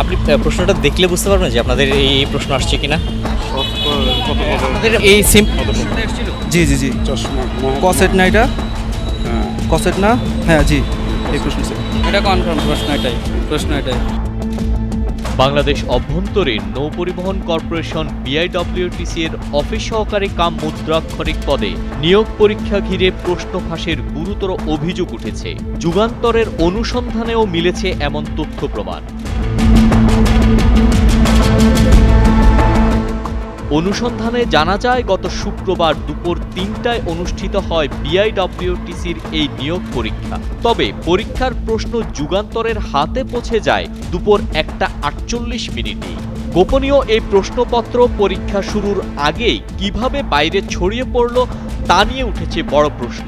আপনি প্রশ্নটা দেখলে বুঝতে পারবেন যে আপনাদের এই প্রশ্ন আসছে কিনা। আপনাদের এই সিম জি জি জি চশমা কসেট না এটা হ্যাঁ কসেট না হ্যাঁ জি এই প্রশ্ন স্যার এটা কনফার্ম প্রশ্ন এটাই বাংলাদেশ অভ্যন্তরীণ নৌ পরিবহন কর্পোরেশন বিআইডব্লিউটিসি এর অফিস সহকারী কাম মুদ্রাক্ষরিক পদে নিয়োগ পরীক্ষা ঘিরে প্রশ্ন ফাঁসের গুরুতর অভিযোগ উঠেছে। যুগান্তরের অনুসন্ধানেও মিলেছে এমন তথ্য প্রমাণ। অনুসন্ধানে জানা যায় গত শুক্রবার দুপুর ৩টায় অনুষ্ঠিত হয় বিআইডব্লিউটিসির এই নিয়োগ পরীক্ষা। তবে পরীক্ষার প্রশ্ন যুগান্তরের হাতে পৌঁছে যায় দুপুর 1:48 গোপনীয় এই প্রশ্নপত্র পরীক্ষা শুরুর আগেই কিভাবে বাইরে ছড়িয়ে পড়ল তা নিয়ে উঠেছে বড় প্রশ্ন।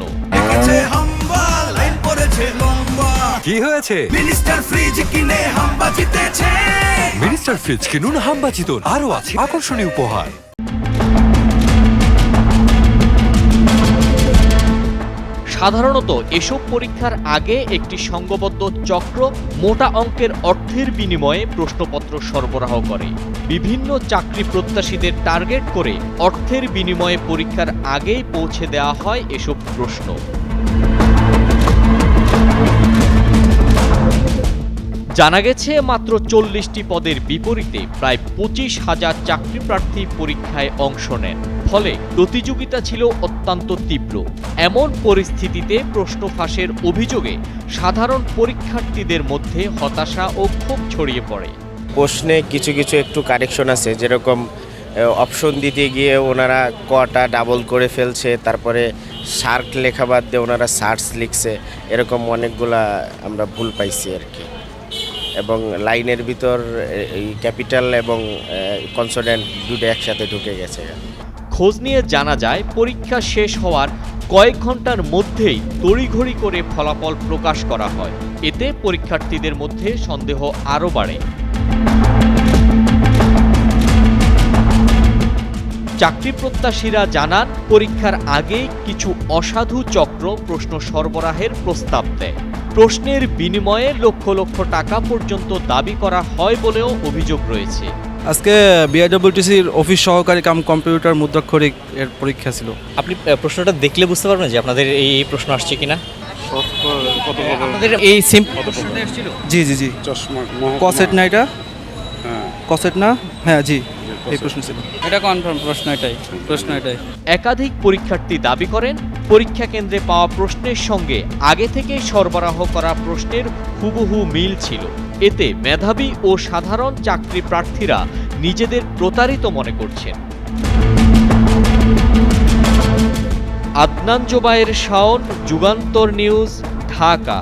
কি হয়েছে? মিনিস্টার ফ্রিজ কিনে হাম্বা জিতেছে। মিনিস্টার ফ্রিজ কিনুন, হাম্বা জিতুন, আরো আছে আকর্ষণীয় উপহার। সাধারণত এসব পরীক্ষার আগে একটি সংঘবদ্ধ চক্র মোটা অঙ্কের অর্থের বিনিময়ে প্রশ্নপত্র সরবরাহ করে। বিভিন্ন চাকরি প্রত্যাশীদের টার্গেট করে অর্থের বিনিময়ে পরীক্ষার আগেই পৌঁছে দেওয়া হয় এসব প্রশ্ন। জানা গেছে মাত্র 40টি পদের বিপরীতে প্রায় 25,000 চাকরি প্রার্থী পরীক্ষায় অংশ নেন। ফলে প্রতিযোগিতা ছিল অত্যন্ত তীব্র। এমন পরিস্থিতিতে প্রশ্ন ফাঁসের অভিযোগে সাধারণ পরীক্ষার্থীদের মধ্যে হতাশা ও ক্ষোভ ছড়িয়ে পড়ে। প্রশ্নে কিছু কিছু একটু কারেকশন আছে, যেরকম অপশন দিতে গিয়ে ওনারা কটা ডাবল করে ফেলছে, তারপরে শার্ক লেখা বাদ দিয়ে ওনারা সার্চ লিখছে, এরকম অনেকগুলা আমরা ভুল পাইছি আর কি। এবং লাইনের ভিতর এই ক্যাপিটাল এবং কনসোনেন্ট দুটো একসাথে ঢুকে গেছে। খোঁজ নিয়ে জানা যায় পরীক্ষা শেষ হওয়ার কয়েক ঘন্টার মধ্যেই তড়িঘড়ি করে ফলাফল প্রকাশ করা হয়। এতে পরীক্ষার্থীদের মধ্যে সন্দেহ আরও বাড়ে। চাকরি প্রত্যাশীরা জানান পরীক্ষার আগেই কিছু অসাধু চক্র প্রশ্ন সরবরাহের প্রস্তাব দেয়। প্রশ্নের বিনিময়ে লক্ষ লক্ষ টাকা পর্যন্ত দাবি করা হয় বলেও অভিযোগ রয়েছে। আজকে বিআইডব্লিউটিসির অফিস সহকারী কাম কম্পিউটার মুদ্রাক্ষরিক এর পরীক্ষা ছিল। আপনি প্রশ্নটা দেখলে বুঝতে পারবেন যে আপনাদের এই প্রশ্ন আসছে কিনা। আপনাদের এই সিম জি জি জি চশমা কসেট না এটা হ্যাঁ কসেট না হ্যাঁ জি এই প্রশ্ন ছিল এটা কনফার্ম প্রশ্ন এটাই একাধিক পরীক্ষার্থী দাবি করেন পরীক্ষা কেন্দ্রে পাওয়া প্রশ্নের সঙ্গে আগে থেকে সরবরাহ করা প্রশ্নের হুবহু মিল ছিল। এতে মেধাবী ও সাধারণ চাকরি প্রার্থীরা নিজেদের প্রতারিত মনে করছেন। আদনান জোবায়ের শাওন, যুগান্তর নিউজ, ঢাকা।